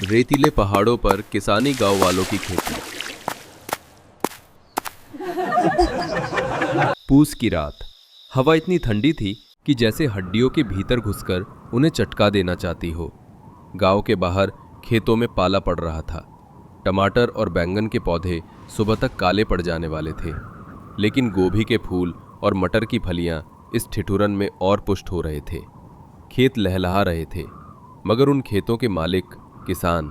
रेतीले पहाड़ों पर किसानी गांव वालों की खेती। पूस की रात। हवा इतनी ठंडी थी कि जैसे हड्डियों के भीतर घुसकर उन्हें चटका देना चाहती हो। गांव के बाहर खेतों में पाला पड़ रहा था। टमाटर और बैंगन के पौधे सुबह तक काले पड़ जाने वाले थे, लेकिन गोभी के फूल और मटर की फलियां इस ठिठुरन में और पुष्ट हो रहे थे। खेत लहलहा रहे थे, मगर उन खेतों के मालिक किसान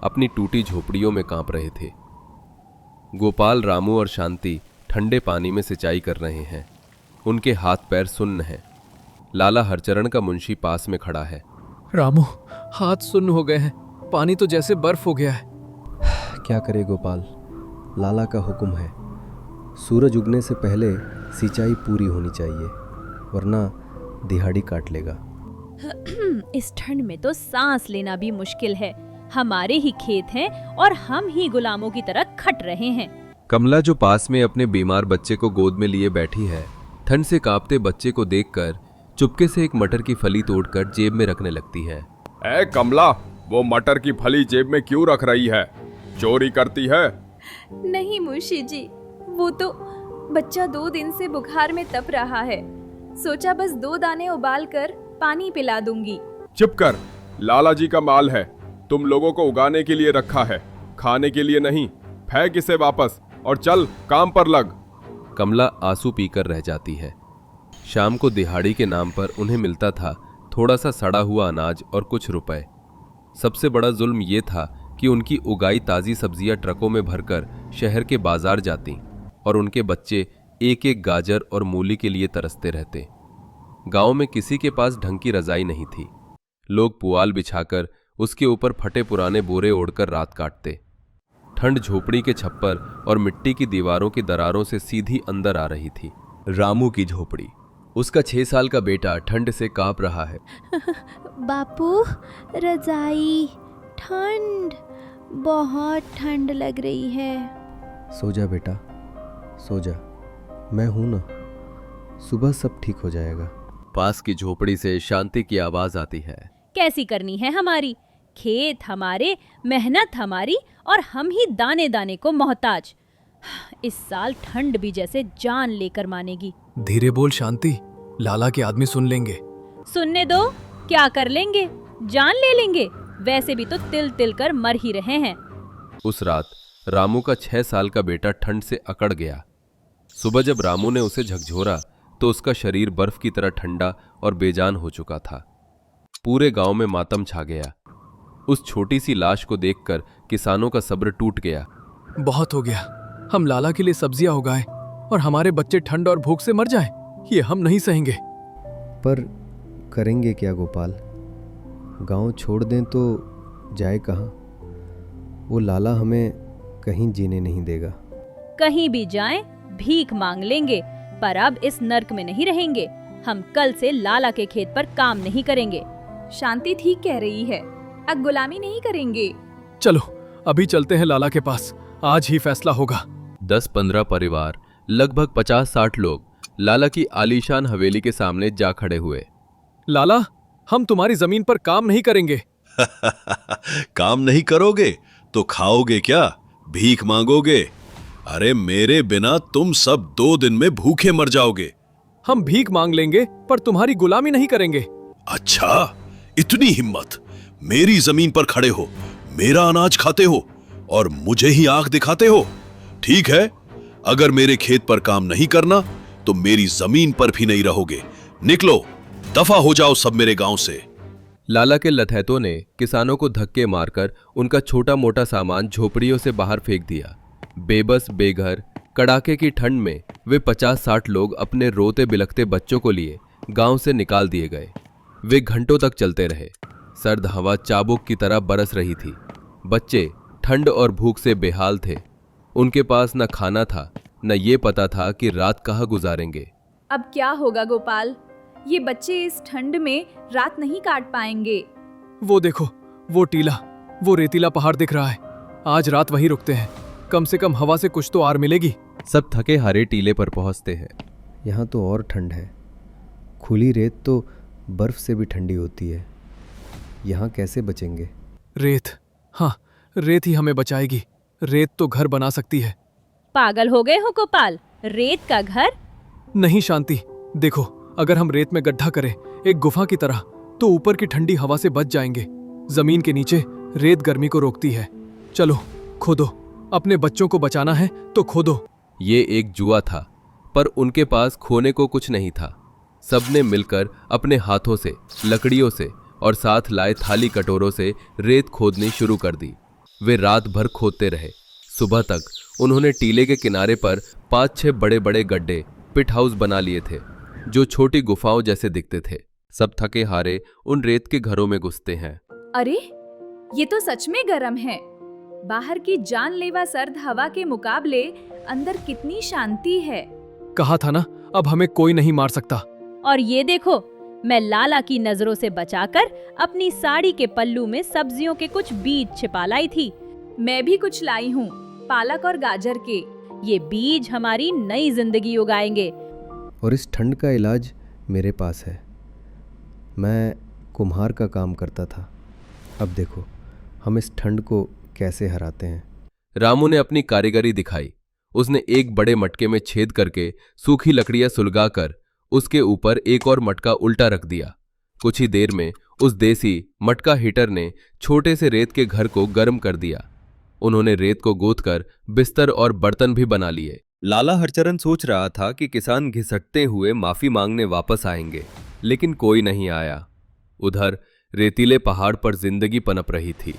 अपनी टूटी झोपड़ियों में कांप रहे थे। गोपाल, रामू और शांति ठंडे पानी में सिंचाई कर रहे हैं। उनके हाथ पैर सुन्न हैं। लाला हरचरण का मुंशी पास में खड़ा है। रामू, हाथ सुन्न हो गए हैं, पानी तो जैसे बर्फ हो गया है। क्या करे गोपाल, लाला का हुक्म है। सूरज उगने से पहले सिंचाई पूरी होनी चाहिए, वरना दिहाड़ी काट लेगा। इस ठंड में तो सांस लेना भी मुश्किल है। हमारे ही खेत हैं और हम ही गुलामों की तरह खट रहे हैं। कमला, जो पास में अपने बीमार बच्चे को गोद में लिए बैठी है, ठंड से कांपते बच्चे को देखकर चुपके से एक मटर की फली तोड़कर जेब में रखने लगती है। ए कमला, वो मटर की फली जेब में क्यों रख रही है? चोरी करती है? नहीं मुंशी जी, वो तो बच्चा 2 दिन से बुखार में तप रहा है। सोचा बस 2 दाने उबाल कर पानी पिला दूंगी। चुप कर, लाला जी का माल है, तुम लोगों को उगाने के लिए रखा है, खाने के लिए नहीं। फेंक इसे वापस और चल काम पर लग। कमला आंसू पीकर रह जाती है। शाम को दिहाड़ी के नाम पर उन्हें मिलता था थोड़ा सा सड़ा हुआ अनाज और कुछ रुपए। सबसे बड़ा जुल्म ये था कि उनकी उगाई ताज़ी सब्जियां ट्रकों में भरकर शहर के बाजार जाती और उनके बच्चे एक एक गाजर और मूली के लिए तरसते रहते। गांव में किसी के पास ढंग की रजाई नहीं थी। लोग पुआल बिछाकर उसके ऊपर फटे पुराने बोरे ओढ़कर रात काटते। ठंड झोपड़ी के छप्पर और मिट्टी की दीवारों की दरारों से सीधी अंदर आ रही थी। रामू की झोपड़ी। उसका 6 साल का बेटा ठंड से कांप रहा है। बापू, रजाई, ठंड, बहुत ठंड लग रही है। सो जा बेटा, सो जा, मैं हूं ना, सुबह सब ठीक हो जाएगा। पास की झोपड़ी से शांति की आवाज आती है। कैसी करनी है हमारी? खेत हमारे, मेहनत हमारी, और हम ही दाने दाने को मोहताज। इस साल ठंड भी जैसे जान लेकर मानेगी। धीरे बोल शांति, लाला के आदमी सुन लेंगे। सुनने दो, क्या कर लेंगे? जान ले लेंगे। वैसे भी तो तिल तिल कर मर ही रहे हैं। उस रात रामू का 6 साल का बेटा ठंड से अकड़ गया। सुबह जब रामू ने उसे झकझोरा तो उसका शरीर बर्फ की तरह ठंडा और बेजान हो चुका था। पूरे गांव में मातम छा गया। उस छोटी सी लाश को देखकर किसानों का सब्र टूट गया। बहुत हो गया, हम लाला के लिए सब्जियां उगाएं और हमारे बच्चे ठंड और भूख से मर जाएं, ये हम नहीं सहेंगे। पर करेंगे क्या गोपाल? गांव छोड़ दें तो जाए कहाँ? वो लाला हमें कहीं जीने नहीं देगा। कहीं भी जाएं, भीख मांग लेंगे, पर अब इस नर्क में नहीं रहेंगे। हम कल से लाला के खेत पर काम नहीं करेंगे। शांति ठीक कह रही है, अब गुलामी नहीं करेंगे। चलो अभी चलते हैं लाला के पास, आज ही फैसला होगा। 10-15 परिवार, लगभग 50-60 लोग लाला की आलीशान हवेली के सामने जा खड़े हुए। लाला, हम तुम्हारी जमीन पर काम नहीं करेंगे। काम नहीं करोगे तो खाओगे क्या? भीख मांगोगे? अरे मेरे बिना तुम सब 2 दिन में भूखे मर जाओगे। हम भीख मांग लेंगे पर तुम्हारी गुलामी नहीं करेंगे। अच्छा, इतनी हिम्मत? मेरी जमीन पर खड़े हो, मेरा अनाज खाते हो और मुझे ही आंख दिखाते हो? ठीक है, अगर मेरे खेत पर काम नहीं करना तो मेरी जमीन पर भी नहीं रहोगे। निकलो, दफा हो जाओ सब मेरे गांव से। लाला के लठैतों ने किसानों को धक्के मारकर उनका छोटा मोटा सामान झोपड़ियों से बाहर फेंक दिया। बेबस, बेघर, कड़ाके की ठंड में वे 50-60 लोग अपने रोते बिलखते बच्चों को लिए गांव से निकाल दिए गए। वे घंटों तक चलते रहे। सर्द हवा चाबुक की तरह बरस रही थी। बच्चे ठंड और भूख से बेहाल थे। उनके पास न खाना था, न ये पता था कि रात कहाँ गुजारेंगे। अब क्या होगा गोपाल? ये बच्चे इस ठंड में रात नहीं काट पाएंगे। वो देखो, वो टीला, वो रेतीला पहाड़ दिख रहा है। आज रात वहीं रुकते हैं, कम से कम हवा से कुछ तो आर मिलेगी। सब थके हारे टीले पर पहुंचते हैं। यहाँ तो और ठंड है। खुली रेत तो बर्फ से भी ठंडी होती है। यहाँ कैसे बचेंगे? रेत, हाँ, रेत ही हमें बचाएगी। रेत तो घर बना सकती है। पागल हो गए हो गोपाल, रेत का घर? नहीं शांति, देखो, अगर हम रेत में गड्ढा करें एक गुफा की तरह, तो ऊपर की ठंडी हवा से बच जाएंगे। जमीन के नीचे रेत गर्मी को रोकती है। चलो खोदो, अपने बच्चों को बचाना है तो खोदो। ये एक जुआ था, पर उनके पास खोने को कुछ नहीं था। सबने मिलकर अपने हाथों से, लकड़ियों से और साथ लाए थाली कटोरों से रेत खोदनी शुरू कर दी। वे रात भर खोदते रहे। सुबह तक उन्होंने टीले के किनारे पर 5-6 बड़े बड़े गड्ढे, पिट हाउस बना लिए थे, जो छोटी गुफाओं जैसे दिखते थे। सब थके हारे उन रेत के घरों में घुसते हैं। अरे, ये तो सच में गर्म है। बाहर की जानलेवा सर्द हवा के मुकाबले अंदर कितनी शांति है। कहा था ना, अब हमें कोई नहीं मार सकता। और ये देखो, मैं लाला की नजरों से बचाकर अपनी साड़ी के पल्लू में सब्जियों के कुछ बीज छिपा लाई थी। मैं भी कुछ लाई हूँ, पालक और गाजर के। ये बीज हमारी नई जिंदगी उगाएंगे। और इस ठंड का इलाज मेरे पास है। मैं कुम्हार का काम करता था। अब देखो हम इस ठंड को कैसे हराते हैं। रामू ने अपनी कारीगरी दिखाई। उसने एक बड़े मटके में छेद करके सूखी लकड़ियां सुलगाकर उसके ऊपर एक और मटका उल्टा रख दिया। कुछ ही देर में उस देसी मटका हीटर ने छोटे से रेत के घर को गर्म कर दिया। उन्होंने रेत को गोदकर बिस्तर और बर्तन भी बना लिए। लाला हरचरण सोच रहा था कि किसान घिसटते हुए माफी मांगने वापस आएंगे, लेकिन कोई नहीं आया। उधर रेतीले पहाड़ पर जिंदगी पनप रही थी।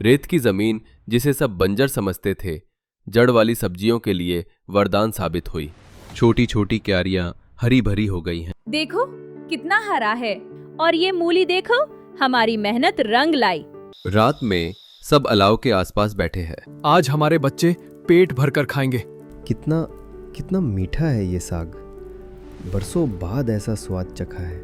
रेत की जमीन, जिसे सब बंजर समझते थे, जड़ वाली सब्जियों के लिए वरदान साबित हुई। छोटी छोटी क्यारियां हरी भरी हो गई हैं। देखो कितना हरा है। और ये मूली देखो, हमारी मेहनत रंग लाई। रात में सब अलाव के आसपास बैठे हैं। आज हमारे बच्चे पेट भरकर खाएंगे। कितना कितना मीठा है ये साग। बरसों बाद ऐसा स्वाद चखा है।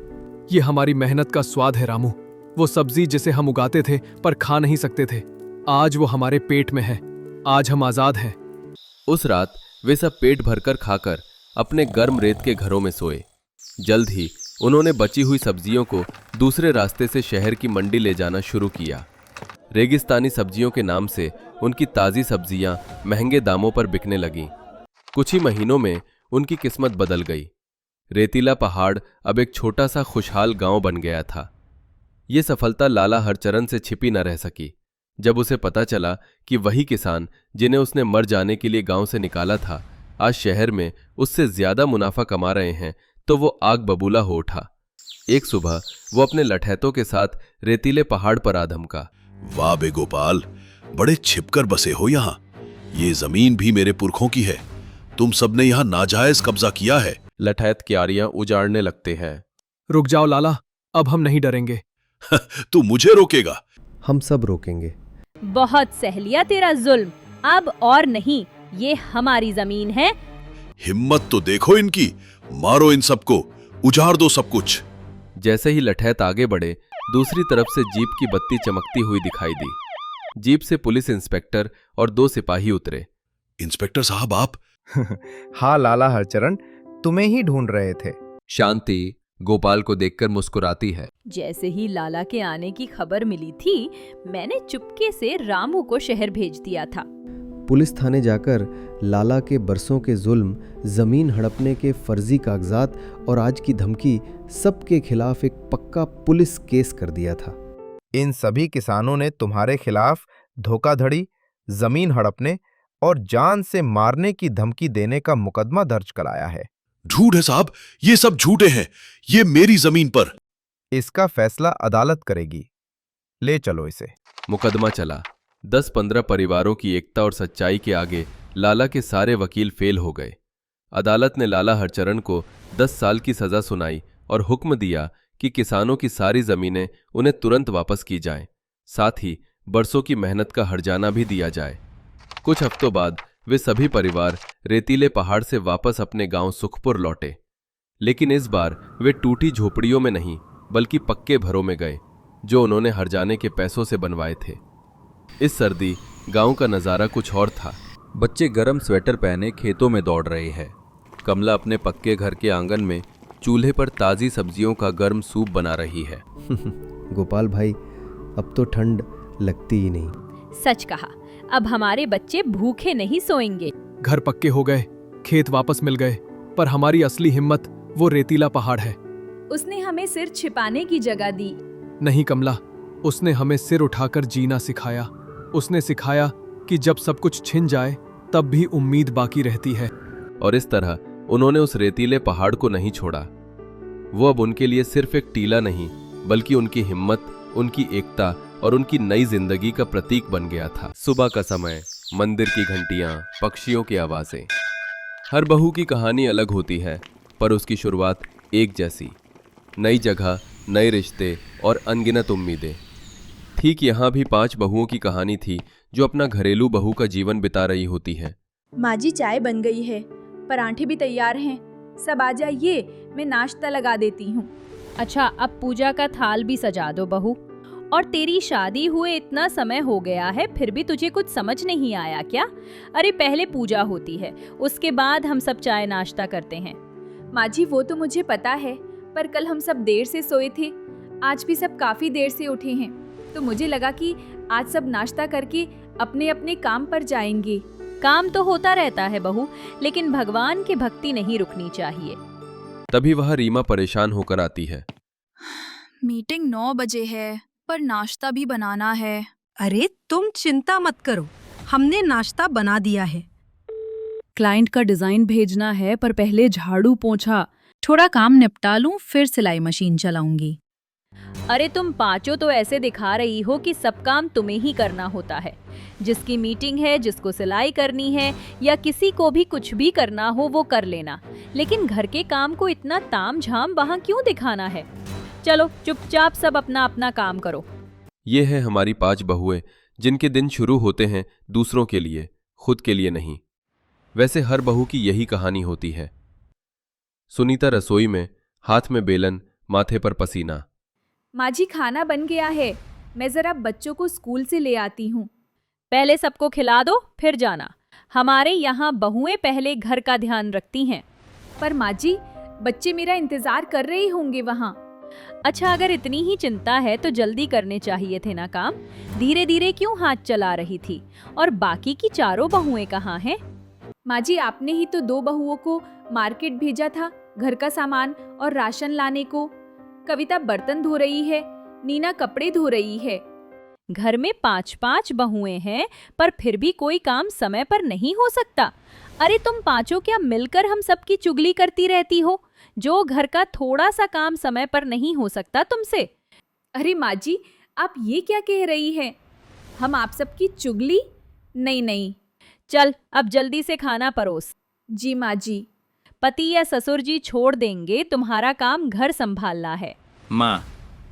ये हमारी मेहनत का स्वाद है रामू। वो सब्जी जिसे हम उगाते थे पर खा नहीं सकते थे, आज वो हमारे पेट में है। आज हम आजाद हैं। उस रात वे सब पेट भरकर खाकर अपने गर्म रेत के घरों में सोए। जल्द ही उन्होंने बची हुई सब्जियों को दूसरे रास्ते से शहर की मंडी ले जाना शुरू किया। रेगिस्तानी सब्जियों के नाम से उनकी ताज़ी सब्जियां महंगे दामों पर बिकने लगीं। कुछ ही महीनों में उनकी किस्मत बदल गई। रेतीला पहाड़ अब एक छोटा सा खुशहाल गांव बन गया था। ये सफलता लाला हरचरण से छिपी न रह सकी। जब उसे पता चला कि वही किसान जिन्हें उसने मर जाने के लिए गांव से निकाला था, आज शहर में उससे ज्यादा मुनाफा कमा रहे हैं, तो वो आग बबूला हो उठा। एक सुबह वो अपने लठैतों के साथ रेतीले पहाड़ पर आ धमका। वाह बे गोपाल, बड़े छिपकर बसे हो यहाँ। ये जमीन भी मेरे पुरखों की है। तुम सबने यहाँ नाजायज कब्जा किया है। लठैत क्यारियां उजाड़ने लगते हैं। रुक जाओ लाला, अब हम नहीं डरेंगे। तू मुझे रोकेगा? हम सब रोकेंगे। बहुत सह लिया तेरा जुल्म, अब और नहीं। ये हमारी जमीन है। हिम्मत तो देखो इनकी। मारो इन सबको, उजाड़ दो सब कुछ। जैसे ही लठैत आगे बढ़े, दूसरी तरफ से जीप की बत्ती चमकती हुई दिखाई दी। जीप से पुलिस इंस्पेक्टर और 2 सिपाही उतरे। इंस्पेक्टर साहब आप? हाँ लाला हरचरण, तुम्हें ही ढूंढ रहे थे। शांति गोपाल को देखकर मुस्कुराती है। जैसे ही लाला के आने की खबर मिली थी, मैंने चुपके से रामू को शहर भेज दिया था। पुलिस थाने जाकर लाला के बरसों के जुल्म, जमीन हड़पने के फर्जी कागजात और आज की धमकी, सबके खिलाफ एक पक्का पुलिस केस कर दिया था। इन सभी किसानों ने तुम्हारे खिलाफ धोखाधड़ी, जमीन हड़पने और जान से मारने की धमकी देने का मुकदमा दर्ज कराया है। झूठ है साहब, ये सब झूठे हैं। ये मेरी जमीन पर। इसका फैसला अदालत करेगी। ले चलो इसे। मुकदमा चला। 10-15 परिवारों की एकता और सच्चाई के आगे लाला के सारे वकील फेल हो गए। अदालत ने लाला हरचरण को 10 साल की सजा सुनाई और हुक्म दिया कि किसानों की सारी जमीनें उन्हें तुरंत वापस की जाएं। साथ ही बरसों की मेहनत का हर्जाना भी दिया जाए। कुछ हफ्तों बाद वे सभी परिवार रेतीले पहाड़ से वापस अपने गांव सुखपुर लौटे। लेकिन इस बार वे टूटी झोपड़ियों में नहीं, बल्कि पक्के घरों में गए, जो उन्होंने हर्जाने के पैसों से बनवाए थे। इस सर्दी गांव का नज़ारा कुछ और था। बच्चे गर्म स्वेटर पहने खेतों में दौड़ रहे हैं। कमला अपने पक्के घर के आंगन में चूल्हे पर ताज़ी सब्जियों का गर्म सूप बना रही है। गोपाल भाई, अब तो ठंड लगती ही नहीं। सच कहा, अब हमारे बच्चे भूखे नहीं सोएंगे। घर पक्के हो गए, खेत वापस मिल गए, पर हमारी असली हिम्मत वो रेतीला पहाड़ है। उसने हमें सिर छिपाने की जगह दी। नहीं कमला, उसने हमें सिर उठाकर जीना सिखाया। उसने सिखाया कि जब सब कुछ छिन जाए तब भी उम्मीद बाकी रहती है। और इस तरह उन्होंने उस रेतीले पहाड़ को नहीं छोड़ा। वो अब उनके लिए सिर्फ एक टीला नहीं, बल्कि उनकी हिम्मत, उनकी एकता और उनकी नई जिंदगी का प्रतीक बन गया था। सुबह का समय, मंदिर की घंटियां, पक्षियों की आवाजें। हर बहू की कहानी अलग होती है, पर उसकी शुरुआत एक जैसी। नई जगह, नए रिश्ते और अनगिनत उम्मीदें। ठीक यहाँ भी 5 बहुओं की कहानी थी जो अपना घरेलू बहू का जीवन बिता रही होती है। माँ जी, चाय बन गई है, पराठे भी तैयार हैं। सब आ जाइए, मैं नाश्ता लगा देती हूँ। अच्छा, अब पूजा का थाल भी सजा दो बहू। और तेरी शादी हुए इतना समय हो गया है, फिर भी तुझे कुछ समझ नहीं आया क्या? अरे पहले पूजा होती है, उसके बाद हम सब चाय नाश्ता करते हैं। माँ जी, वो तो मुझे पता है, पर कल हम सब देर से सोए थे। आज भी सब काफी देर से उठे हैं, तो मुझे लगा कि आज सब नाश्ता करके अपने अपने काम पर जाएंगे। काम तो होता रहता है बहू, लेकिन भगवान की भक्ति नहीं रुकनी चाहिए। तभी वह रीमा परेशान होकर आती है। मीटिंग 9 बजे है, पर नाश्ता भी बनाना है। अरे तुम चिंता मत करो, हमने नाश्ता बना दिया है। क्लाइंट का डिजाइन भेजना है, पर पहले झाड़ू पोंछा। थोड़ा काम निपटा लूं, फिर सिलाई मशीन चलाऊंगी। अरे तुम पांचों तो ऐसे दिखा रही हो कि सब काम तुम्हें ही करना होता है। जिसकी मीटिंग है, जिसको सिलाई करनी है या किसी को भी कुछ भी करना हो वो कर लेना, लेकिन घर के काम को इतना तामझाम वहाँ क्यों दिखाना है? चलो चुपचाप सब अपना अपना काम करो। ये है हमारी 5 बहुएं, जिनके दिन शुरू होते हैं दूसरों के लिए, खुद के लिए नहीं। वैसे हर बहू की यही कहानी होती है। सुनीता रसोई में, हाथ में बेलन, माथे पर पसीना। माँ जी, खाना बन गया है, मैं जरा बच्चों को स्कूल से ले आती हूँ। पहले सबको खिला दो, फिर जाना। हमारे यहाँ बहुएं पहले घर का ध्यान रखती हैं। पर माँ जी, बच्चे मेरा इंतजार कर रहे होंगे वहाँ। अच्छा, अगर इतनी ही चिंता है तो जल्दी करने चाहिए थे ना काम। धीरे धीरे क्यों हाथ चला रही थी? और बाकी की 4 बहुएं कहाँ हैं? माँ जी, आपने ही तो 2 बहुओं को मार्केट भेजा था घर का सामान और राशन लाने को। कविता बर्तन धो रही है, नीना कपड़े धो रही है। घर में 5-5 बहुएं हैं, पर फिर भी कोई काम समय पर नहीं हो सकता। अरे तुम पांचों क्या मिलकर हम सबकी चुगली करती रहती हो? जो घर का थोड़ा सा काम समय पर नहीं हो सकता तुमसे। अरे माँ जी, आप ये क्या कह रही हैं? हम आप सबकी चुगली? नहीं नहीं। चल अब जल्दी से खाना परोस। जी माँ जी। पति या ससुर जी छोड़ देंगे, तुम्हारा काम घर संभालना है। माँ,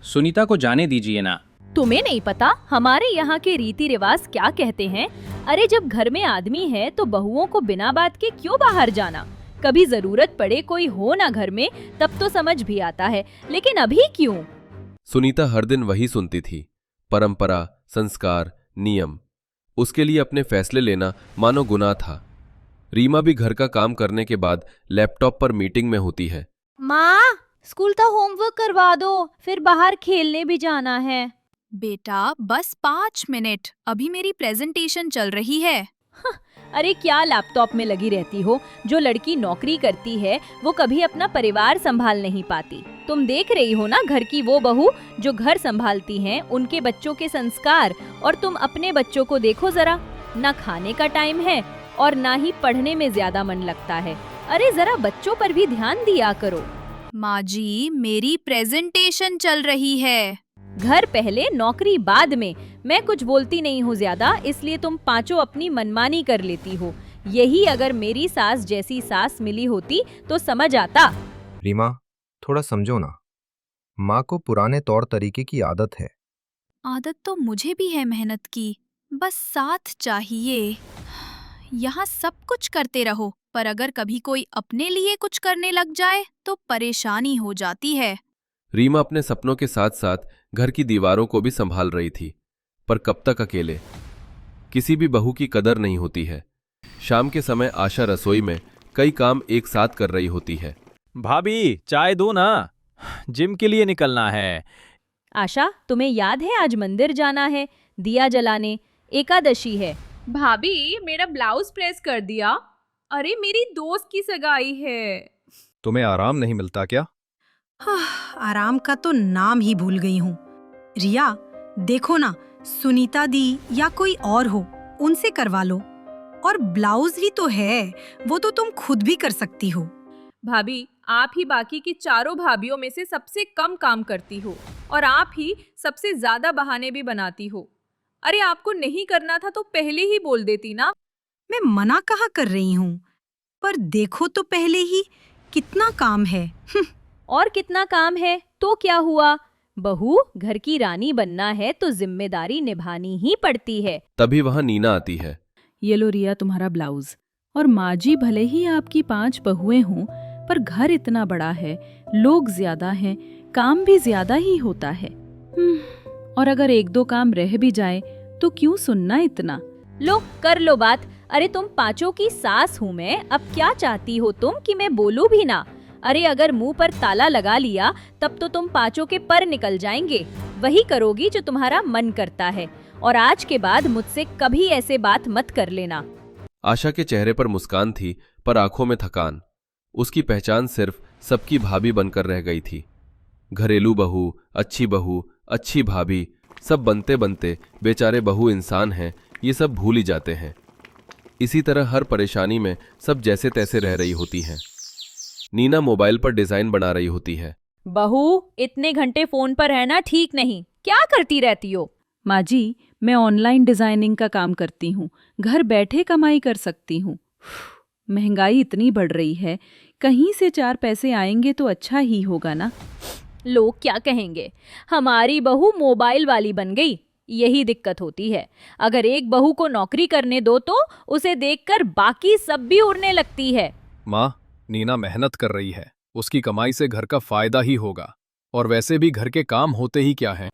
सुनीता को जाने दीजिए ना। तुम्हें नहीं पता हमारे यहाँ के रीति रिवाज क्या कहते हैं? अरे जब घर में आदमी है तो बहुओं को बिना बात के क्यों बाहर जाना? कभी जरूरत पड़े, कोई हो ना घर में, तब तो समझ भी आता है, लेकिन अभी क्यों? सुनीता हर दिन वही सुनती थी, परंपरा, संस्कार, नियम। उसके लिए अपने फैसले लेना मानो गुनाह था। रीमा भी घर का काम करने के बाद लैपटॉप पर मीटिंग में होती है। माँ, स्कूल का होमवर्क करवा दो, फिर बाहर खेलने भी जाना है। बेटा बस 5 मिनट, अभी मेरी प्रेजेंटेशन चल रही है। अरे क्या लैपटॉप में लगी रहती हो? जो लड़की नौकरी करती है वो कभी अपना परिवार संभाल नहीं पाती। तुम देख रही हो ना घर की वो बहू जो घर संभालती हैं, उनके बच्चों के संस्कार, और तुम अपने बच्चों को देखो जरा। ना खाने का टाइम है और ना ही पढ़ने में ज्यादा मन लगता है। अरे जरा बच्चों पर भी ध्यान दिया करो। माँ जी, मेरी प्रेजेंटेशन चल रही है। घर पहले, नौकरी बाद में। मैं कुछ बोलती नहीं हूँ ज्यादा, इसलिए तुम पांचों अपनी मनमानी कर लेती हो। यही अगर मेरी सास जैसी सास मिली होती तो समझ आता। रीमा, थोड़ा समझो ना। माँ को पुराने तौर तरीके की आदत है। आदत तो मुझे भी है मेहनत की, बस साथ चाहिए। यहाँ सब कुछ करते रहो, पर अगर कभी कोई अपने लिए कुछ करने लग जाए तो परेशानी हो जाती है। रीमा अपने सपनों के साथ साथ घर की दीवारों को भी संभाल रही थी, पर कब तक अकेले? किसी भी बहू की कदर नहीं होती है। शाम के समय आशा रसोई में कई काम एक साथ कर रही होती है। भाभी, चाय दो ना, जिम के लिए निकलना है। आशा, तुम्हें याद है आज मंदिर जाना है, दिया जलाने? एकादशी है। भाभी मेरा ब्लाउज प्रेस कर दिया। अरे मेरी दोस्त की सगाई है। तुम्हें आराम नहीं मिलता क्या? आराम का तो नाम ही भूल गई हूँ। रिया, देखो ना, सुनीता दी या कोई और हो, उनसे करवा लो। और ब्लाउज ही तो है, वो तो तुम खुद भी कर सकती हो। भाभी आप ही बाकी की चारों भाभीयों में से सबसे कम काम करती हो और आप ही सबसे ज्यादा बहाने भी बनाती हो। अरे आपको नहीं करना था तो पहले ही बोल देती ना। मैं मना कहाँ कर रही हूँ, पर देखो तो पहले ही कितना काम है। और कितना काम है तो क्या हुआ, बहू घर की रानी बनना है तो जिम्मेदारी निभानी ही पड़ती है। तभी वहां नीना आती है। ये लो रिया तुम्हारा ब्लाउज। और माँ जी भले ही आपकी 5 बहुएं हों, पर घर इतना बड़ा है, लोग ज्यादा हैं, काम भी ज्यादा ही होता है। और अगर 1-2 काम रह भी जाए तो क्यों सुनना इतना। लो कर लो बात। अरे तुम पांचों की सास हूँ मैं, अब क्या चाहती हो तुम कि मैं बोलूं भी ना। अरे अगर मुंह पर ताला लगा लिया तब तो तुम पांचों के पर निकल जाएंगे। वही करोगी जो तुम्हारा मन करता है, और आज के बाद मुझसे कभी ऐसे बात मत कर लेना। आशा के चेहरे पर मुस्कान थी, पर आंखों में थकान। उसकी पहचान सिर्फ सबकी भाभी बनकर रह गई थी। घरेलू बहू, अच्छी भाभी, सब बनते बनते बेचारे बहू इंसान हैं, ये सब भूल ही जाते हैं। इसी तरह हर परेशानी में सब जैसे तैसे रह रही होती हैं। नीना मोबाइल पर डिजाइन बना रही होती है। बहू इतने घंटे फोन पर रहना ठीक नहीं, क्या करती रहती हो। माँ जी, मैं ऑनलाइन डिजाइनिंग का काम करती हूँ, घर बैठे कमाई कर सकती हूँ। महंगाई इतनी बढ़ रही है, कहीं से 4 पैसे आएंगे तो अच्छा ही होगा ना। लोग क्या कहेंगे, हमारी बहू मोबाइल वाली बन गई। यही दिक्कत होती है, अगर एक बहू को नौकरी करने दो तो उसे देखकर बाकी सब भी उड़ने लगती है। माँ, नीना मेहनत कर रही है, उसकी कमाई से घर का फायदा ही होगा। और वैसे भी घर के काम होते ही क्या हैं।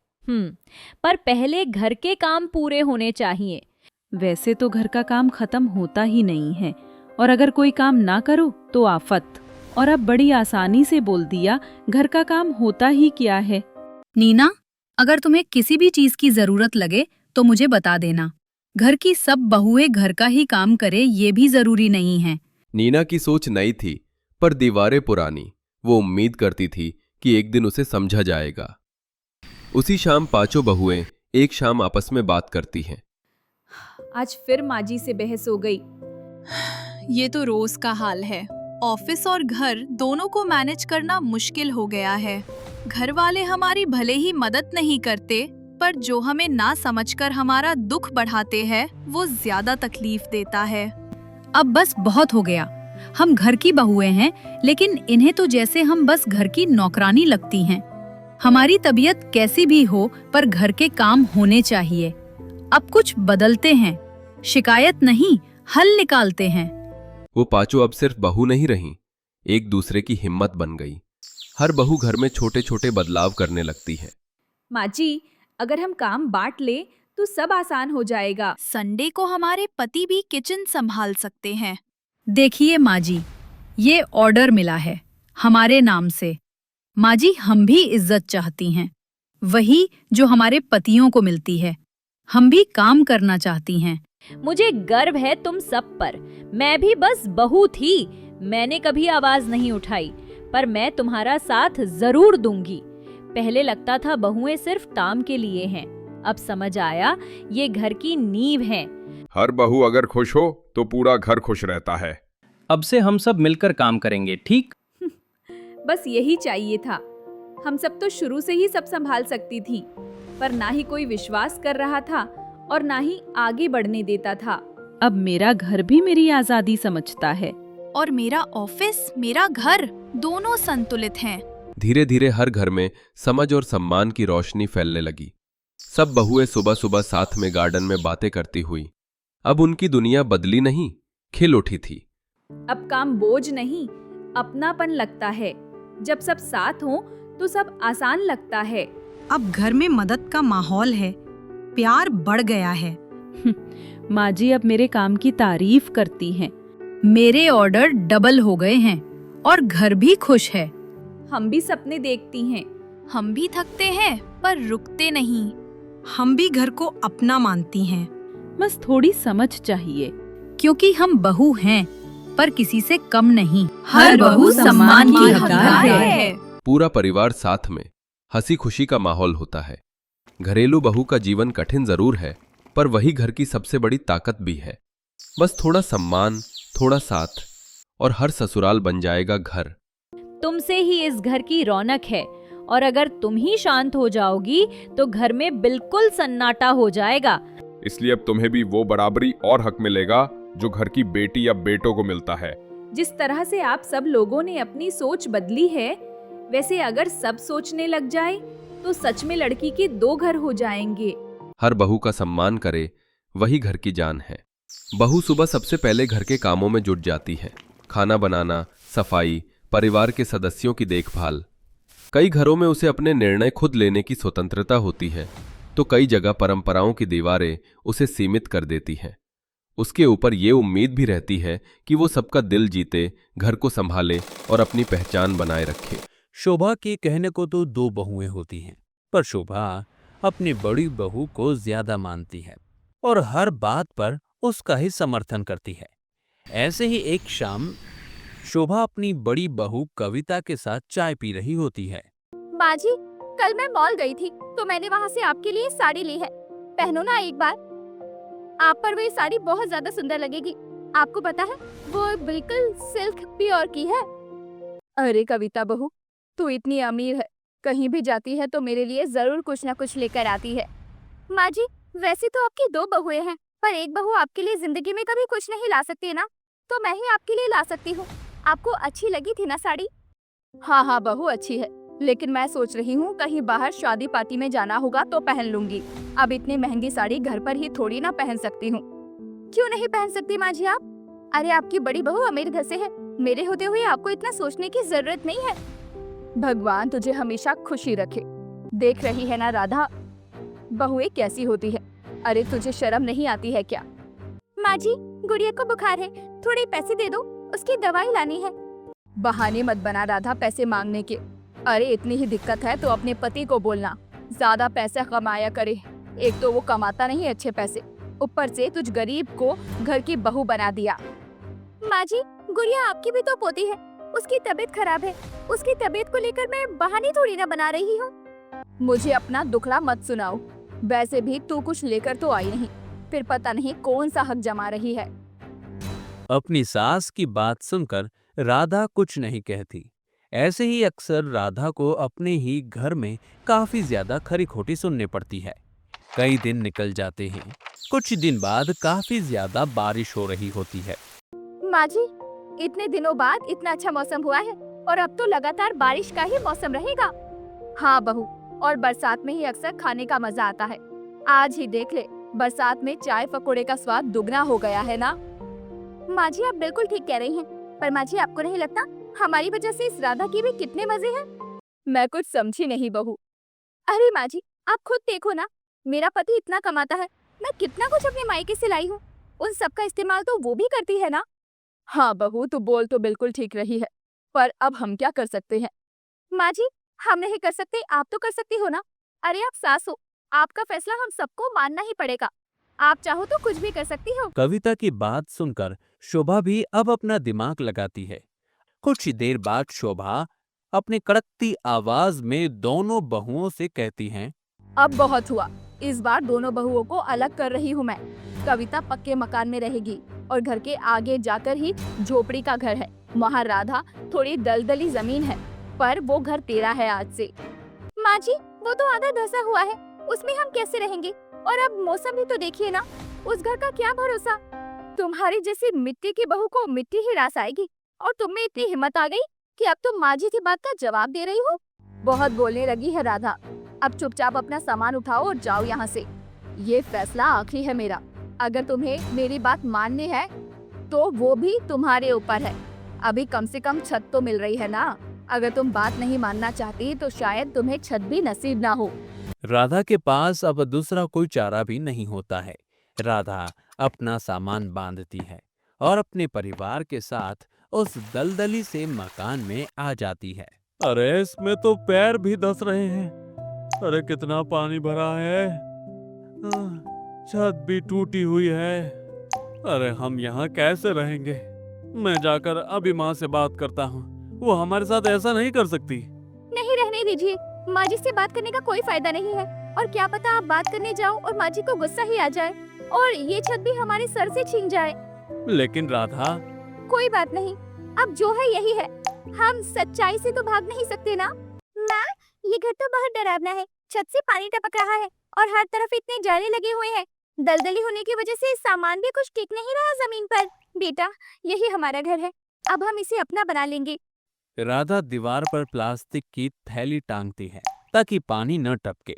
पर पहले घर के काम पूरे होने चाहिए। वैसे तो घर का काम खत्म होता ही नहीं है, और अगर कोई काम ना करो तो आफत। और अब बड़ी आसानी से बोल दिया, घर का काम होता ही क्या है। नीना, अगर तुम्हें किसी भी चीज की जरूरत लगे तो मुझे बता देना। घर की सब बहुएं घर का ही काम करे ये भी जरूरी नहीं है। नीना की सोच नई थी, पर दीवारें पुरानी। वो उम्मीद करती थी कि एक दिन उसे समझा जाएगा। उसी शाम पांचों बहुएं एक शाम आपस में बात करती हैं। आज फिर माँ जी से बहस हो गई। ये तो रोज का हाल है। ऑफिस और घर दोनों को मैनेज करना मुश्किल हो गया है। घर वाले हमारी भले ही मदद नहीं करते, पर जो हमें ना समझकर हमारा दुख बढ़ाते हैं वो ज्यादा तकलीफ देता है। अब बस बहुत हो गया। हम घर की बहुएं हैं, लेकिन इन्हें तो जैसे हम बस घर की नौकरानी लगती हैं। हमारी तबीयत कैसी भी हो, पर घर के काम होने चाहिए। अब कुछ बदलते हैं, शिकायत नहीं, हल निकालते हैं। वो पांचों अब सिर्फ बहू नहीं रहीं, एक दूसरे की हिम्मत बन गई। हर बहू घर में छोटे छोटे बदलाव करने लगती है। माँ जी, अगर हम काम बांट ले तो सब आसान हो जाएगा। संडे को हमारे पति भी किचन संभाल सकते हैं। देखिए माँ जी, ये ऑर्डर मिला है हमारे नाम से। माँ जी, हम भी इज्जत चाहती हैं, वही जो हमारे पतियों को मिलती है। हम भी काम करना चाहती हैं। मुझे गर्व है तुम सब पर। मैं भी बस बहू थी, मैंने कभी आवाज नहीं उठाई, पर मैं तुम्हारा साथ जरूर दूंगी। पहले लगता था बहुएं सिर्फ काम के लिए हैं, अब समझ आया ये घर की नींव हैं। हर बहू अगर खुश हो तो पूरा घर खुश रहता है। अब से हम सब मिलकर काम करेंगे, ठीक? बस यही चाहिए था। हम सब तो शुरू से ही सब संभाल सकती थी, पर ना ही कोई विश्वास कर रहा था और ना ही आगे बढ़ने देता था। अब मेरा घर भी मेरी आजादी समझता है, और मेरा ऑफिस, मेरा घर दोनों संतुलित हैं। धीरे धीरे हर घर में समझ और सम्मान की रोशनी फैलने लगी। सब बहुएं सुबह सुबह साथ में गार्डन में बातें करती हुई। अब उनकी दुनिया बदली नहीं, खिल उठी थी। अब काम बोझ नहीं, अपनापन लगता है। जब सब साथ हों तो सब आसान लगता है। अब घर में मदद का माहौल है, प्यार बढ़ गया है। माँ जी अब मेरे काम की तारीफ करती हैं। मेरे ऑर्डर डबल हो गए हैं और घर भी खुश है। हम भी सपने देखती हैं। हम भी थकते हैं पर रुकते नहीं। हम भी घर को अपना मानती हैं। बस थोड़ी समझ चाहिए। क्योंकि हम बहू हैं, पर किसी से कम नहीं। हर बहू सम्मान की हकदार है। पूरा परिवार साथ में, हंसी खुशी का माहौल होता है। घरेलू बहू का जीवन कठिन जरूर है, पर वही घर की सबसे बड़ी ताकत भी है। बस थोड़ा सम्मान, थोड़ा साथ, और हर ससुराल बन जाएगा घर। तुमसे ही इस घर की रौनक है, और अगर तुम ही शांत हो जाओगी तो घर में बिल्कुल सन्नाटा हो जाएगा। इसलिए अब तुम्हें भी वो बराबरी और हक मिलेगा जो घर की बेटी या बेटों को मिलता है। जिस तरह से आप सब लोगों ने अपनी सोच बदली है, वैसे अगर सब सोचने लग जाए तो सच में लड़की के 2 घर हो जाएंगे। हर बहू का सम्मान करे, वही घर की जान है। बहू सुबह सबसे पहले घर के कामों में जुट जाती है। खाना बनाना, सफाई, परिवार के सदस्यों की देखभाल। कई घरों में उसे अपने निर्णय खुद लेने की स्वतंत्रता होती है, तो कई जगह परंपराओं की दीवारें उसे सीमित कर देती हैं। उसके ऊपर ये उम्मीद भी रहती है कि वो सबका दिल जीते, घर को संभाले और अपनी पहचान बनाए रखे। शोभा के कहने को तो 2 बहुएं होती हैं, पर शोभा अपनी बड़ी बहू को ज्यादा मानती है और हर बात पर उसका ही समर्थन करती है। ऐसे ही एक शाम शोभा अपनी बड़ी बहू कविता के साथ चाय पी रही होती है। माँ जी, कल मैं मॉल गई थी तो मैंने वहाँ से आपके लिए साड़ी ली है, पहनो ना एक बार। आप पर वो साड़ी बहुत ज्यादा सुंदर लगेगी। आपको पता है वो बिल्कुल सिल्क प्योर की है। अरे कविता बहू, तू इतनी अमीर है, कहीं भी जाती है तो मेरे लिए जरूर कुछ ना कुछ लेकर आती है। माँ जी, वैसे तो आपकी 2 बहुएं हैं, पर एक बहू आपके लिए जिंदगी में कभी कुछ नहीं ला सकती है ना, तो मैं ही आपके लिए ला सकती हूँ। आपको अच्छी लगी थी ना साड़ी? हाँ बहू, अच्छी है, लेकिन मैं सोच रही हूँ कहीं बाहर शादी पार्टी में जाना होगा तो पहन लूंगी। अब इतनी महंगी साड़ी घर पर ही थोड़ी ना पहन सकती हूँ। क्यों नहीं पहन सकती माँ जी आप? अरे आपकी बड़ी बहू अमीर घर से है, मेरे होते हुए आपको इतना सोचने की जरूरत नहीं है। भगवान तुझे हमेशा खुशी रखे। देख रही है ना राधा, बहुएं कैसी होती है। अरे तुझे शर्म नहीं आती है क्या? माँ जी, गुड़िया को बुखार है, थोड़े पैसे दे दो, उसकी दवाई लानी है। बहाने मत बना राधा पैसे मांगने के। अरे इतनी ही दिक्कत है तो अपने पति को बोलना ज्यादा पैसे कमाया करे। एक तो वो कमाता नहीं अच्छे पैसे, ऊपर से तुझ गरीब को घर की बहू बना दिया। माँ जी, गुड़िया आपकी भी तो पोती है, उसकी तबीयत खराब है। उसकी तबीयत को लेकर मैं बहाने थोड़ी ना बना रही हूँ। मुझे अपना दुखड़ा मत सुनाओ। वैसे भी तू कुछ लेकर तो आई नहीं, फिर पता नहीं कौन सा हक जमा रही है। अपनी सास की बात सुनकर राधा कुछ नहीं कहती। ऐसे ही अक्सर राधा को अपने ही घर में काफी ज्यादा खरी खोटी सुनने पड़ती है। कई दिन निकल जाते हैं। कुछ दिन बाद काफी ज्यादा बारिश हो रही होती है। माँ जी, इतने दिनों बाद इतना अच्छा मौसम हुआ है और अब तो लगातार बारिश का ही मौसम रहेगा। हाँ बहू, और बरसात में ही अक्सर खाने का मजा आता है। आज ही देख ले, बरसात में चाय पकोड़े का स्वाद दुगना हो गया है ना। माँ जी, आप बिल्कुल ठीक कह रही हैं, पर माँ जी आपको नहीं लगता हमारी वजह से इस राधा की भी कितने मजे हैं? मैं कुछ समझी नहीं बहू। अरे माँ जी, आप खुद देखो ना, मेरा पति इतना कमाता है, मैं कितना कुछ अपने मायके से लाई हूँ, उन सब का इस्तेमाल तो वो भी करती है ना। हाँ बहू, तू बोल तो बिल्कुल ठीक रही है, पर अब हम क्या कर सकते हैं? माँ जी, हम नहीं कर सकते, आप तो कर सकती हो ना। अरे आप सास हो, आपका फैसला हम सबको मानना ही पड़ेगा। आप चाहो तो कुछ भी कर सकती हो। कविता की बात सुनकर शोभा भी अब अपना दिमाग लगाती है। कुछ देर बाद शोभा अपनी कड़कती आवाज में दोनों बहुओं से कहती हैं, अब बहुत हुआ, इस बार दोनों बहुओं को अलग कर रही हूँ मैं। कविता पक्के मकान में रहेगी और घर के आगे जाकर ही झोपड़ी का घर है। वहाँ राधा थोड़ी दलदली जमीन है, पर वो घर तेरा है आज से। माँ जी, वो तो आधा धंसा हुआ है, उसमें हम कैसे रहेंगे? और अब मौसम भी तो देखिए ना, उस घर का क्या भरोसा। तुम्हारी जैसी मिट्टी की बहू को मिट्टी ही रास आएगी, और तुम में इतनी हिम्मत आ गई कि अब तुम माँ जी की बात का जवाब दे रही हो। बहुत बोलने लगी है राधा, अब चुपचाप अपना सामान उठाओ और जाओ यहाँ से। ये फैसला आखिरी है मेरा। अगर तुम्हें मेरी बात माननी है तो वो भी तुम्हारे ऊपर है। अभी कम से कम छत तो मिल रही है ना। अगर तुम बात नहीं मानना चाहती तो शायद तुम्हें छत भी नसीब ना हो। राधा के पास अब दूसरा कोई चारा भी नहीं होता है। राधा अपना सामान बांधती है और अपने परिवार के साथ उस दलदली से मकान में आ जाती है। अरे इसमें तो पैर भी धंस रहे हैं। अरे कितना पानी भरा है। छत भी टूटी हुई है। अरे हम यहाँ कैसे रहेंगे? मैं जाकर अभी माँ से बात करता हूँ, वो हमारे साथ ऐसा नहीं कर सकती। नहीं, रहने दीजिए। माँ जी से बात करने का कोई फायदा नहीं है, और क्या पता आप बात करने जाओ और माँ जी को गुस्सा ही आ जाए और ये छत भी हमारे सर से छीन जाए। लेकिन राधा, कोई बात नहीं, अब जो है यही है। हम सच्चाई से तो भाग नहीं सकते ना। माँ, ये घर तो बहुत डरावना है। छत से पानी टपक रहा है और हर तरफ इतने जाले लगे हुए हैं। दलदली होने की वजह से सामान भी कुछ टिक नहीं रहा जमीन पर। बेटा, यही हमारा घर है, अब हम इसे अपना बना लेंगे। राधा दीवार पर प्लास्टिक की थैली टांगती है ताकि पानी न टपके।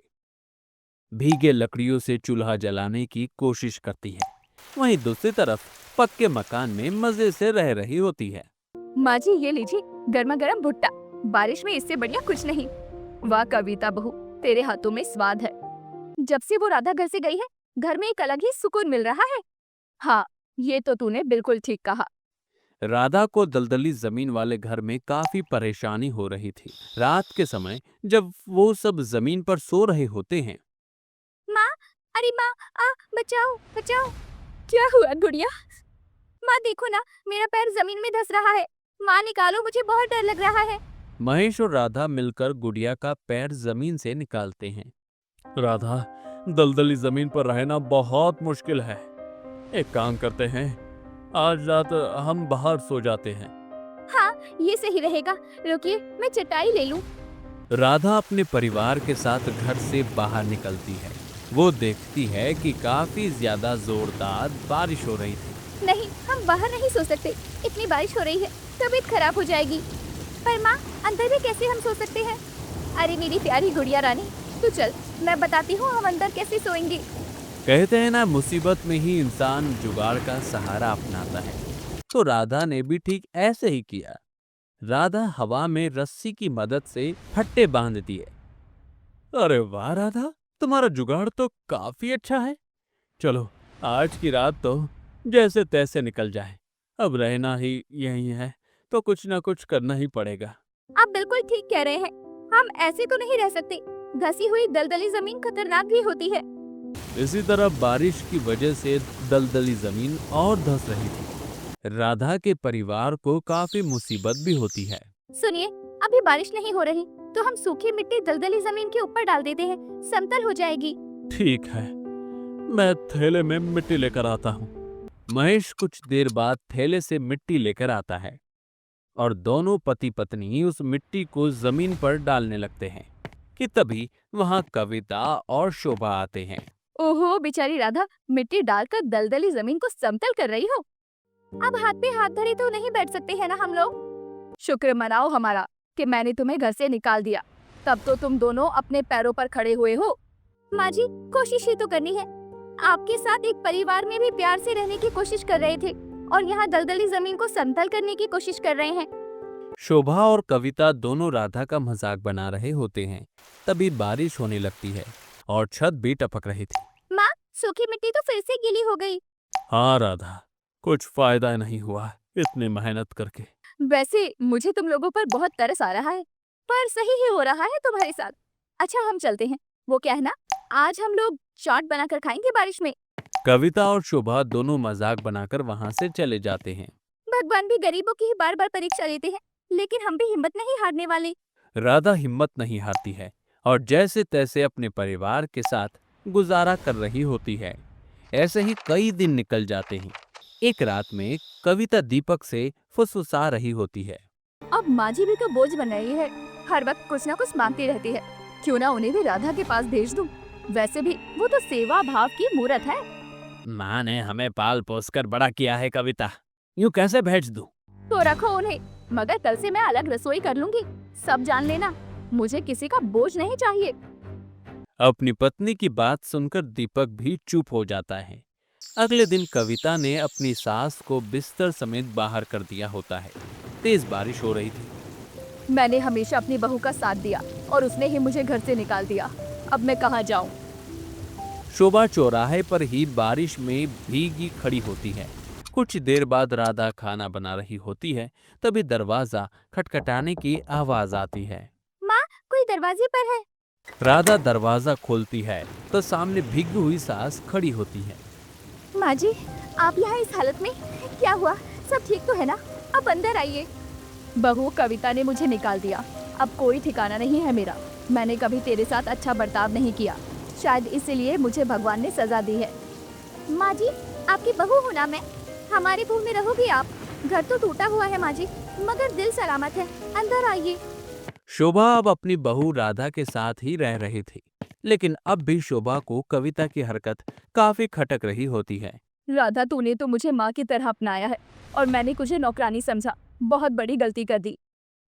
भीगे लकड़ियों से चूल्हा जलाने की कोशिश करती है। वहीं दूसरी तरफ पक्के मकान में मजे से रह रही होती है। माँ जी, ये लीजिए गर्मा गर्म भुट्टा। बारिश में इससे बढ़िया कुछ नहीं। वाह कविता बहू, तेरे हाथों में स्वाद है। जब से वो राधा घर से गई है, घर में एक अलग ही सुकून मिल रहा है। हाँ, ये तो तूने बिल्कुल ठीक कहा। राधा को दलदली जमीन वाले घर में काफी परेशानी हो रही थी। रात के समय जब वो सब जमीन पर सो रहे होते हैं। माँ, अरे माँ, बचाओ बचाओ। क्या हुआ गुड़िया? माँ देखो ना, मेरा पैर जमीन में धंस रहा है। माँ निकालो, मुझे बहुत डर लग रहा है। महेश और राधा मिलकर गुड़िया का पैर जमीन से निकालते हैं। राधा, दलदली जमीन पर रहना बहुत मुश्किल है। एक काम करते हैं, आज रात हम बाहर सो जाते हैं। हाँ, ये सही रहेगा। रुकिए, मैं चटाई ले लूं। राधा अपने परिवार के साथ घर से बाहर निकलती है। वो देखती है कि काफी ज्यादा जोरदार बारिश हो रही थी। नहीं, हम बाहर नहीं सो सकते। इतनी बारिश हो रही है, तबीयत खराब हो जाएगी। पर माँ, अंदर भी कैसे हम सो सकते हैं? अरे मेरी प्यारी गुड़िया रानी, तू चल, मैं बताती हूँ हम अंदर कैसे सोएंगे। कहते हैं ना, मुसीबत में ही इंसान जुगाड़ का सहारा अपनाता है। तो राधा ने भी ठीक ऐसे ही किया। राधा हवा में रस्सी की मदद से फट्टे बांधती है। अरे वाह राधा, तुम्हारा जुगाड़ तो काफी अच्छा है। चलो, आज की रात तो जैसे तैसे निकल जाए। अब रहना ही यही है तो कुछ ना कुछ करना ही पड़ेगा। आप बिल्कुल ठीक कह रहे हैं। हम ऐसे तो नहीं रह सकते। धसी हुई दलदली जमीन खतरनाक भी होती है। इसी तरह बारिश की वजह से दलदली जमीन और धंस रही थी। राधा के परिवार को काफी मुसीबत भी होती है। सुनिए, अभी बारिश नहीं हो रही तो हम सूखी मिट्टी दलदली जमीन के ऊपर डाल देते हैं, समतल हो जाएगी। ठीक है, मैं थैले में मिट्टी लेकर आता हूँ। महेश कुछ देर बाद थैले से मिट्टी लेकर आता है और दोनों पति पत्नी उस मिट्टी को जमीन पर डालने लगते हैं कि तभी वहाँ कविता और शोभा आते हैं। ओहो बेचारी राधा, मिट्टी डालकर दलदली जमीन को समतल कर रही हो। अब हाथ पे हाथ धरे तो नहीं बैठ सकते हैं ना हम लोग। शुक्र मनाओ हमारा कि मैंने तुम्हें घर से निकाल दिया, तब तो तुम दोनों अपने पैरों पर खड़े हुए हो। माँ जी, कोशिश ही तो करनी है। आपके साथ एक परिवार में भी प्यार से रहने की कोशिश कर रहे थे और यहाँ दलदली जमीन को समतल करने की कोशिश कर रहे हैं। शोभा और कविता दोनों राधा का मजाक बना रहे होते हैं। तभी बारिश होने लगती है और छत भी टपक रही थी। माँ, सूखी मिट्टी तो फिर से गीली हो गई। हाँ राधा, कुछ फायदा नहीं हुआ इतनी मेहनत करके। वैसे मुझे तुम लोगों पर बहुत तरस आ रहा है, पर सही ही हो रहा है तुम्हारे साथ। अच्छा, हम चलते हैं। वो क्या है ना, आज हम लोग चाट बनाकर खाएंगे बारिश में। कविता और शोभा दोनों मजाक बनाकर वहाँ से चले जाते हैं। भगवान भी गरीबों की ही बार बार परीक्षा लेते हैं, लेकिन हम भी हिम्मत नहीं हारने वाले। राधा हिम्मत नहीं हारती है और जैसे तैसे अपने परिवार के साथ गुजारा कर रही होती है। ऐसे ही कई दिन निकल जाते हैं। एक रात में कविता दीपक से फुसफुसा रही होती है। अब माँ जी भी तो बोझ बन रही है, हर वक्त कुछ ना कुछ मांगती रहती है। क्यों ना उन्हें भी राधा के पास भेज दूं। वैसे भी वो तो सेवा भाव की मूरत है। माँ ने हमें पाल पोस कर बड़ा किया है कविता, यूँ कैसे भेज दूं? तो रखो उन्हें, मगर कल से मैं अलग रसोई कर लूंगी। सब जान लेना, मुझे किसी का बोझ नहीं चाहिए। अपनी पत्नी की बात सुनकर दीपक भी चुप हो जाता है। अगले दिन कविता ने अपनी सास को बिस्तर समेत बाहर कर दिया होता है। तेज बारिश हो रही थी। मैंने हमेशा अपनी बहू का साथ दिया और उसने ही मुझे घर से निकाल दिया। अब मैं कहाँ जाऊँ? शोभा चौराहे पर ही बारिश में भीगी खड़ी होती है। कुछ देर बाद राधा खाना बना रही होती है। तभी दरवाजा खटखटाने की आवाज आती है। माँ, कोई दरवाजे पर है। राधा दरवाजा खोलती है तो सामने भीगी हुई सास खड़ी होती है। माँ जी, आप यहाँ इस हालत में? क्या हुआ? सब ठीक तो है ना? अब अंदर आइए। बहू कविता ने मुझे निकाल दिया। अब कोई ठिकाना नहीं है मेरा। मैंने कभी तेरे साथ अच्छा बर्ताव नहीं किया, शायद इसीलिए मुझे भगवान ने सजा दी है। माँ जी, आपकी बहू हूँ ना मैं, हमारे घर में रहोगी आप। घर तो टूटा हुआ है माँ जी, मगर दिल सलामत है। अंदर आइए। शोभा अब अपनी बहू राधा के साथ ही रह रही थी, लेकिन अब भी शोभा को कविता की हरकत काफी खटक रही होती है। राधा, तूने तो मुझे माँ की तरह अपनाया है और मैंने तुझे नौकरानी समझा। बहुत बड़ी गलती कर दी।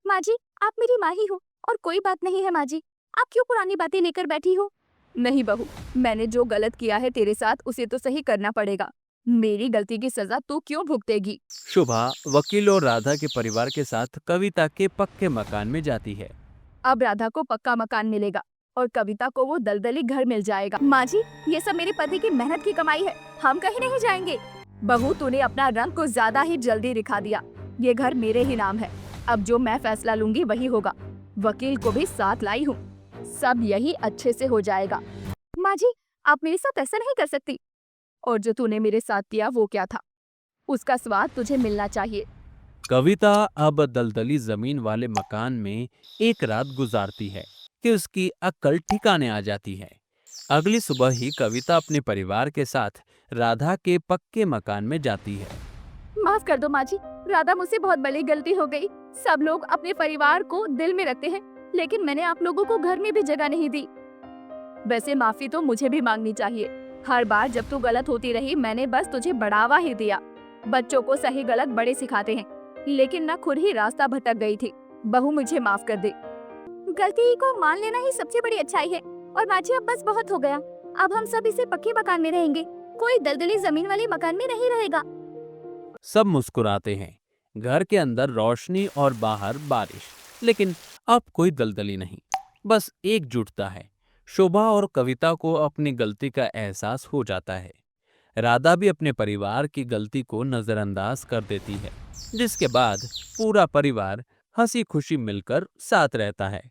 माँ जी, आप मेरी माँ ही हो और कोई बात नहीं है। माँ जी, आप क्यों पुरानी बातें लेकर बैठी हो? नहीं बहू, मैंने जो गलत किया है तेरे साथ उसे तो सही करना पड़ेगा। मेरी गलती की सजा तू क्यों भुगतेगी? शोभा वकील और राधा के परिवार के साथ कविता के पक्के मकान में जाती है। अब राधा को पक्का मकान मिलेगा और कविता को वो दलदली घर मिल जाएगा। माँ जी, ये सब मेरे पति की मेहनत की कमाई है, हम कहीं नहीं जाएंगे। बहू, तूने अपना रंग को ज्यादा ही जल्दी दिखा दिया। ये घर मेरे ही नाम है। अब जो मैं फैसला लूंगी वही होगा। वकील को भी साथ लाई हूँ, सब यही अच्छे से हो जाएगा। माँ जी, आप मेरे साथ ऐसा नहीं कर सकती। और जो तूने मेरे साथ किया वो क्या था, उसका स्वाद तुझे मिलना चाहिए। कविता अब दलदली जमीन वाले मकान में एक रात गुजारती है कि उसकी अक्ल ठिकाने आ जाती है। अगली सुबह ही कविता अपने परिवार के साथ राधा के पक्के मकान में जाती है। माफ कर दो माँ जी, राधा, मुझसे बहुत बड़ी गलती हो गई। सब लोग अपने परिवार को दिल में रखते हैं, लेकिन मैंने आप लोगों को घर में भी जगह नहीं दी। वैसे माफी तो मुझे भी मांगनी चाहिए। हर बार जब तू गलत होती रही मैंने बस तुझे बढ़ावा ही दिया। बच्चों को सही गलत बड़े सिखाते हैं, लेकिन ना खुद ही रास्ता भटक गई थी। बहू, मुझे माफ कर दे। गलती को मान लेना ही सबसे बड़ी अच्छाई है। और माँ जी, अब बस बहुत हो गया। अब हम सब इसे पक्के मकान में रहेंगे, कोई दलदली जमीन वाले मकान में नहीं रहेगा। सब मुस्कुराते हैं। घर के अंदर रोशनी और बाहर बारिश, लेकिन अब कोई दलदली नहीं, बस एकजुटता है। शोभा और कविता को अपनी गलती का एहसास हो जाता है। राधा भी अपने परिवार की गलती को नजरअंदाज कर देती है, जिसके बाद पूरा परिवार हंसी खुशी मिलकर साथ रहता है।